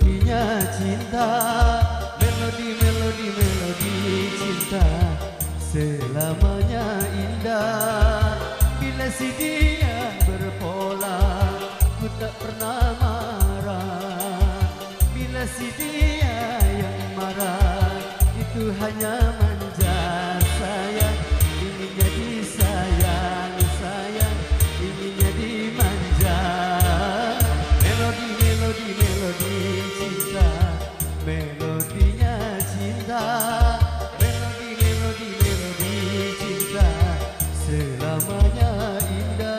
melodinya cinta, melodi cinta selamanya indah. Bila si dia berpola, ku tak pernah marah. Bila si dia yang marah, itu hanya manja. Sayang ingin jadi sayang, sayang ingin jadi manja. Melodi cinta, melodinya cinta, melodi cinta selamanya indah.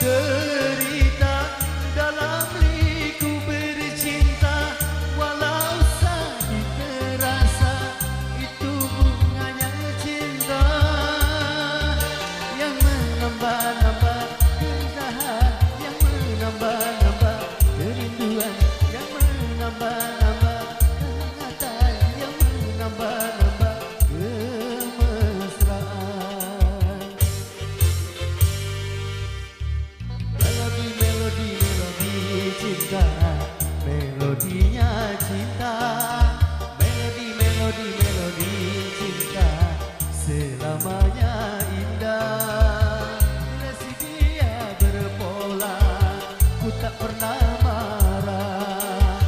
Derita dalam liku bercinta, walau sakit terasa, itu bunganya cinta yang menambah-nambah keindahan, yang menambah-nambah kerinduan, yang menambah-nambah kehangatan, yang menambah-nambah kemesraan. Melodi cinta, melodinya cinta, melodi cinta selamanya indah. Bila si dia berpola, ku tak pernah marah.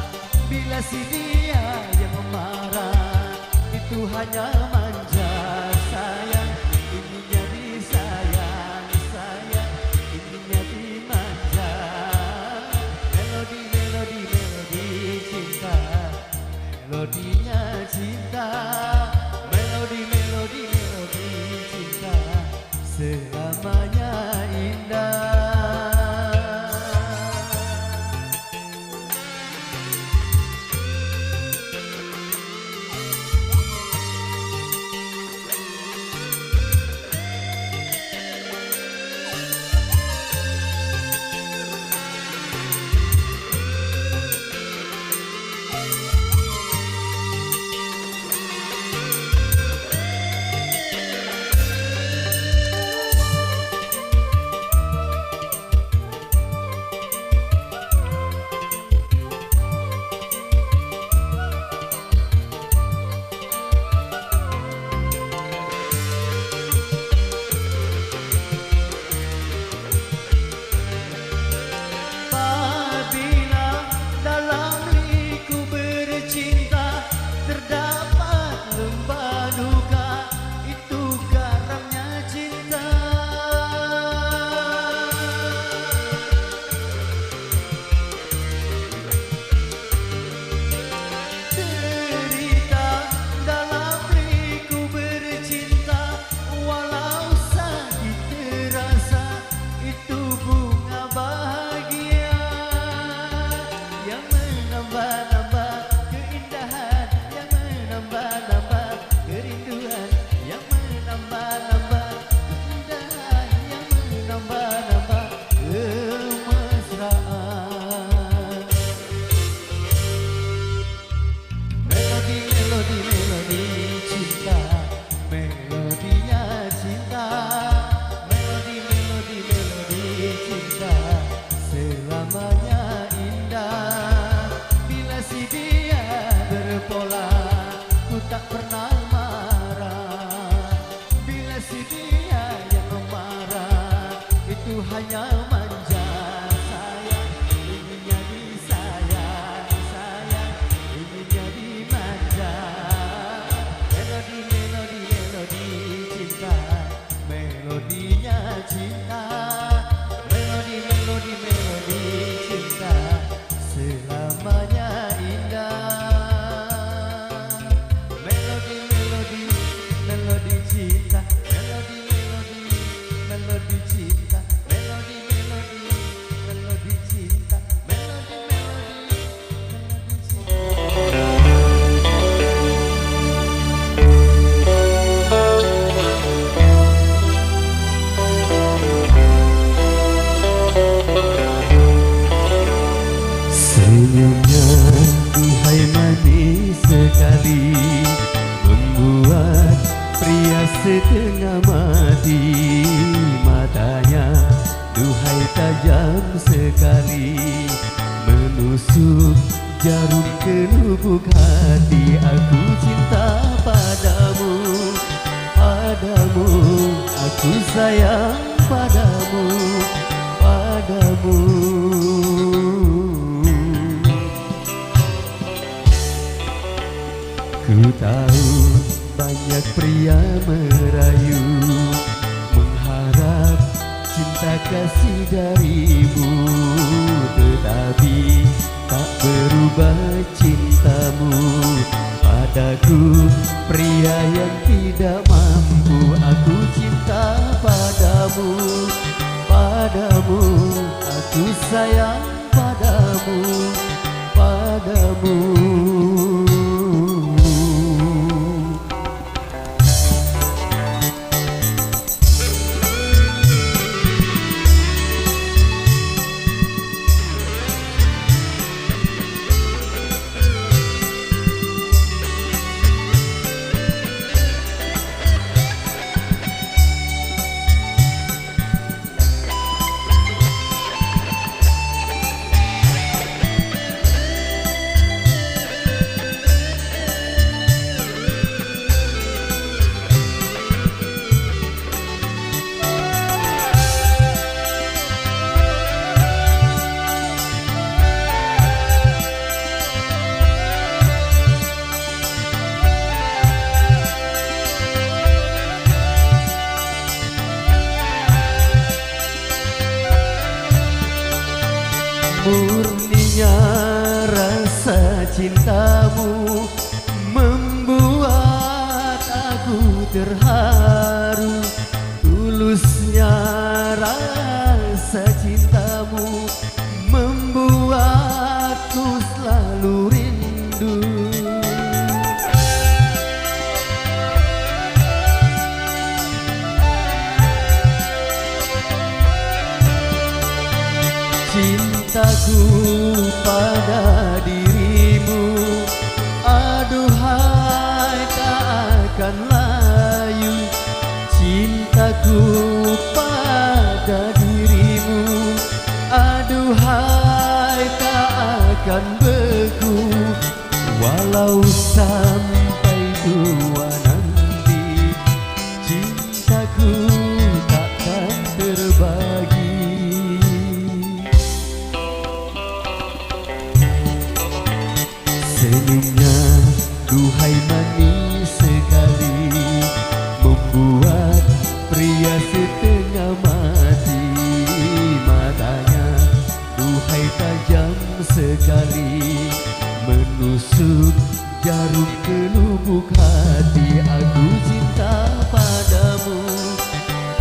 Bila si dia yang marah, itu hanya manja. Sayang ingin jadi sayang, sayang ingin jadi manja. Melodi cinta, melodinya cinta, melodi cinta selamanya indah. Ku hanya manja sayang, inginnya disayang sayang, inginnya dimanja. Melodi melodi melodi cinta, melodinya cinta. Melodi melodi melodi cinta, selamanya indah. Melodi melodi melodi cinta, melodi melodi melodi cinta, melodi melodi melodi cinta, melodi melodi melodi cinta. Senyumnya duhai manis sekali, membuat pria setengah mati. Matanya duhai tajam sekali, menusuk jarum ke lubuk hati. Aku cinta padamu, padamu, aku sayang padamu, padamu. Ku tahu banyak pria merayu, mengharap cinta kasih darimu, tetapi tak berubah cintamu padaku, pria yang tidak mampu. Aku cinta padamu, padamu, aku sayang padamu, padamu. Murninya rasa cintamu membuat aku terharu. Tulusnya rasa cintamu membuatku selalu rindu. Cintaku pada dirimu, aduhai tak akan layu. Cintaku pada dirimu, aduhai tak akan beku. Walau sampai tua nanti, cintaku takkan terbagi. Senyumnya duhai manis sekali, membuat pria setengah mati. Matanya duhai tajam sekali, menusuk jarum ke lubuk hati. Aku cinta padamu,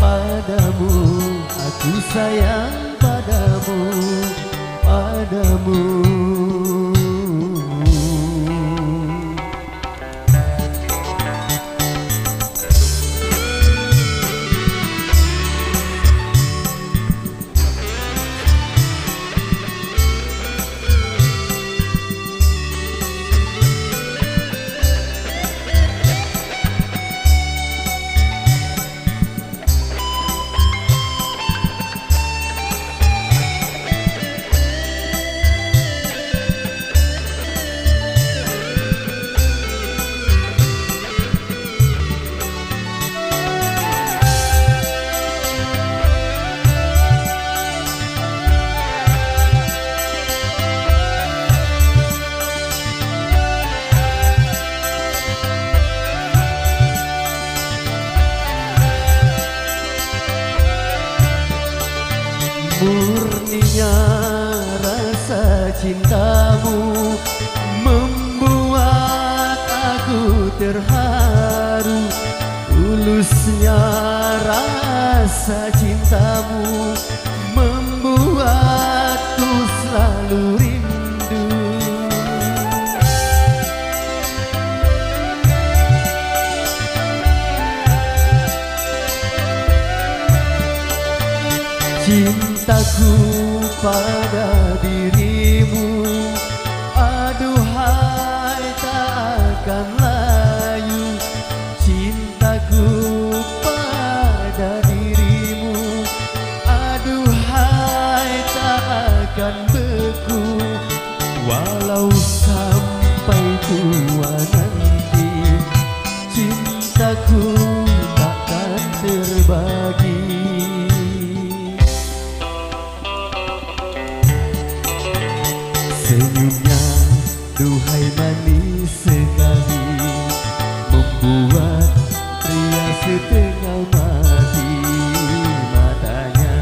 padamu, aku sayang padamu, padamu. Murninya rasa cintamu membuat aku terharu. Tulusnya rasa cintamu membuatku selalu rindu. Cintaku pada dirimu, aduhai tak akan layu. Cintaku pada dirimu, aduhai tak akan beku. Walau sampai tua nanti, cintaku takkan terbagi. Senyumnya, duhai manis sekali, membuat pria setengah mati. Matanya,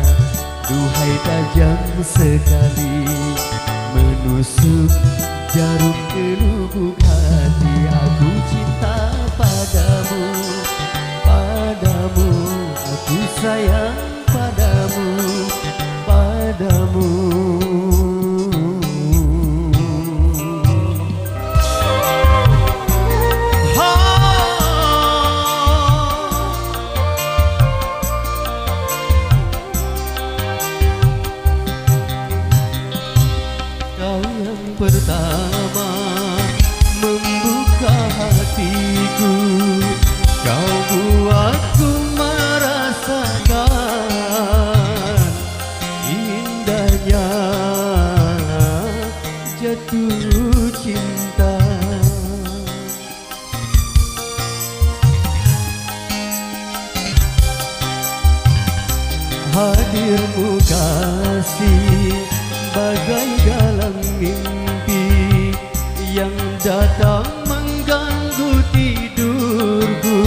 duhai tajam sekali, menusuk jarum ke lubuk hati. Aku cinta padamu, padamu, aku sayang padamu, padamu. Pertama membuka hatiku, kau buatku merasakan indahnya jatuh cinta. Hadirmu kasih bagai dalam mimpi yang datang mengganggu tidurku.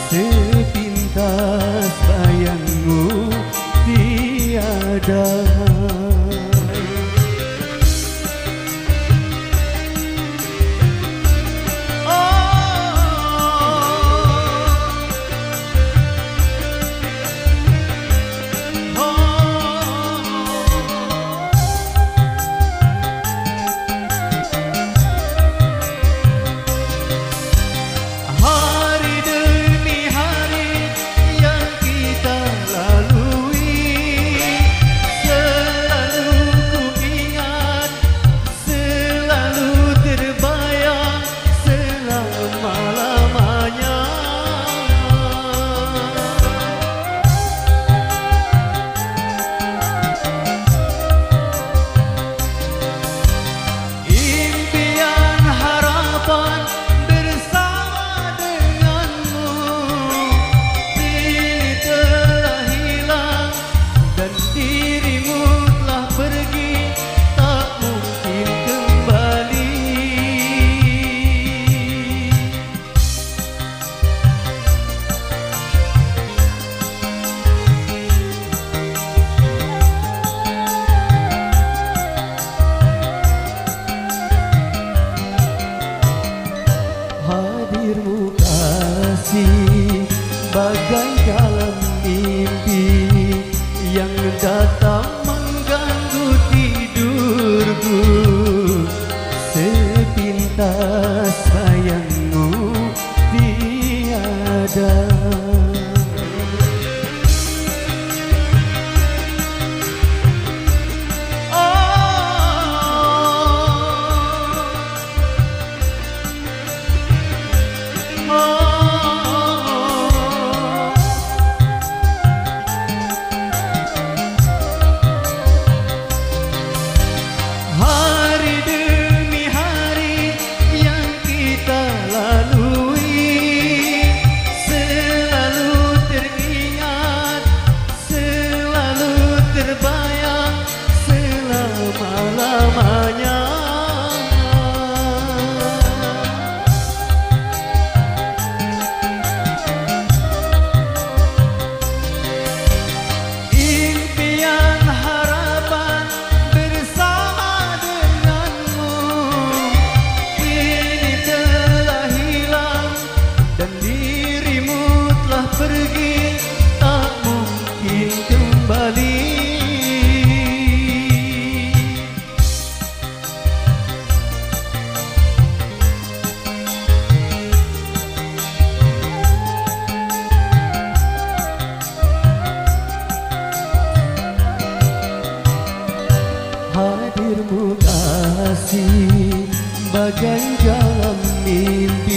Sepintas bayangmu tiada. Hadirmu kasih bagai dalam mimpi yang datang mengganggu tidurku. Sepintas sayangmu tiada. bagai dalam mimpi